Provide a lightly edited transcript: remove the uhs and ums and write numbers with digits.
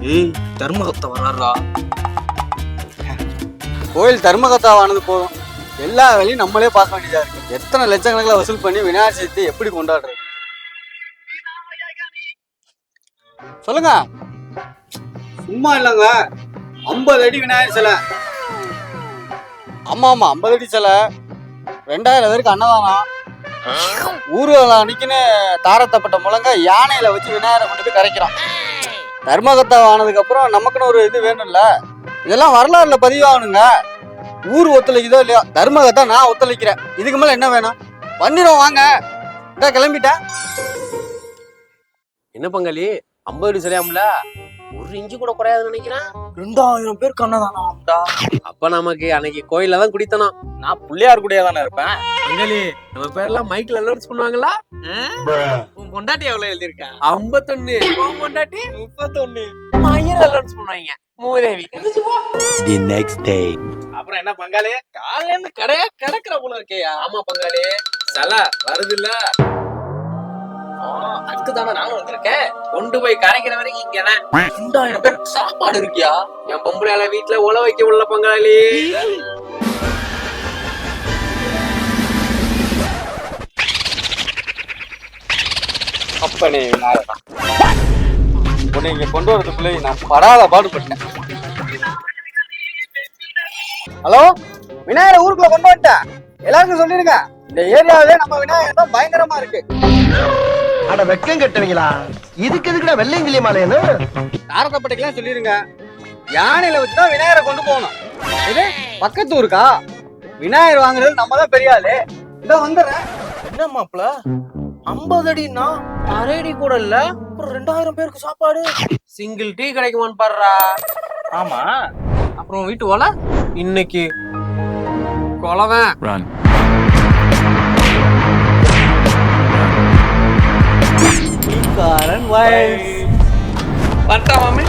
ஏய் தர்மகத்தை வராரா. கோயில் தர்மகத்தாவானது போதும், எல்லா வேலையும் நம்மளே பார்க்க வேண்டியதா இருக்கு. எத்தனை லட்சக்கணக்கில் வசூல் பண்ணி விநாயகர் சதுர்த்தி எப்படி கொண்டாடுறது சொல்லுங்க. சும்மா இல்லைங்க, 50 அடி விநாயகர் சிலை. ஆமா ஆமா 50 அடி சிலை, 2000 பேருக்கு அன்னதானம். ஊர்வலம் அன்னைக்குன்னு தாரத்தப்பட்ட முழங்க யானையில வச்சு விநாயகரை கொண்டு போய் கரைக்கிறோம். தர்மகத்தா ஆனதுக்கு அப்புறம் நமக்குன்னு ஒரு இது வேணும்ல, இதெல்லாம் வரலாறுல பதிவாகணுங்க. ஊர் ஒத்துழைக்குதோ இல்லையோ, தர்மகத்தா நான் ஒத்துழைக்கிறேன். இதுக்கு மேல என்ன வேணும்? பண்ணிடும் வாங்க, இதான் கிளம்பிட்டேன். என்ன பங்காளி 50 அடி சரியாமல, 1 இன்ச்சு கூட குறையாதுன்னு நினைக்கிறேன். 2000 பேருக்கு அன்னதானம்டா. அப்ப நமக்கு அன்னைக்கு கோயில்ல தான் குடித்தனம். நான் பிள்ளையார் கூடயே தானே இருப்பேன். பங்காளி நம்ம பேர்லாம் மைக்ல அனௌன்ஸ் பண்ணுவாங்களா? உன் பொண்டாட்டி எவ்வளவு எழுதிருக்கா? 51. உன் பொண்டாட்டி 31. ஐயர் அனௌன்ஸ் பண்ணுவாங்க. மூதேவி. The next day. அப்புறம் என்ன பங்காளி, காலையில இருந்து கடையா கிடக்குற போல இருக்கேயா? ஆமா பங்காளி, சல வருது இல்ல, அதுக்கு தானே நானும் வந்திருக்கேன். கொண்டு போய் கரைக்கிற வரைக்கும் இங்கதான் 2000 பேருக்கு சாப்பாடு இருக்கியா? என் பொம்பளையால வீட்டுல உழ வைக்க உள்ள பங்காளி. அப்பனே விநாயகா, உன்னை இங்க கொண்டு வரதுக்குள்ளே நான் படாத பாடுபட்டேன். ஹலோ, விநாயகரை ஊருக்குள்ள கொண்டு வந்துட்டேன். எல்லாருக்கும் சொல்லிருங்க, இந்த ஏரியாவிலே நம்ம விநாயகர் தான் பயங்கரமா இருக்கு. அட வெக்கம் கட்டுவீங்களா? இதுக்கு எதுக்குடா வெள்ளையங்கிலி மாலையன்னு? தாரத்தப்பட்டைக்கெல்லாம் சொல்லிருங்க, யானையில வச்சுதான் விநாயகரை கொண்டு போகணும். இது பக்கத்து ஊருக்கா? விநாயகர் வாங்குறது நம்ம தான் பெரிய ஆளு. இந்த வந்துடுறேன். என்ன மாப்பிள, 50 அடினா அரை அடி கூட இல்ல, அப்புறம் 2000 பேருக்கு சாப்பாடு. சிங்கிள் டீ கிடைக்குமான்னு பாடுறா. ஆமா, அப்புறம் வீட்டு ஓல இன்னைக்கு கொலவன். காரன் வயசு பட்டா மாமி.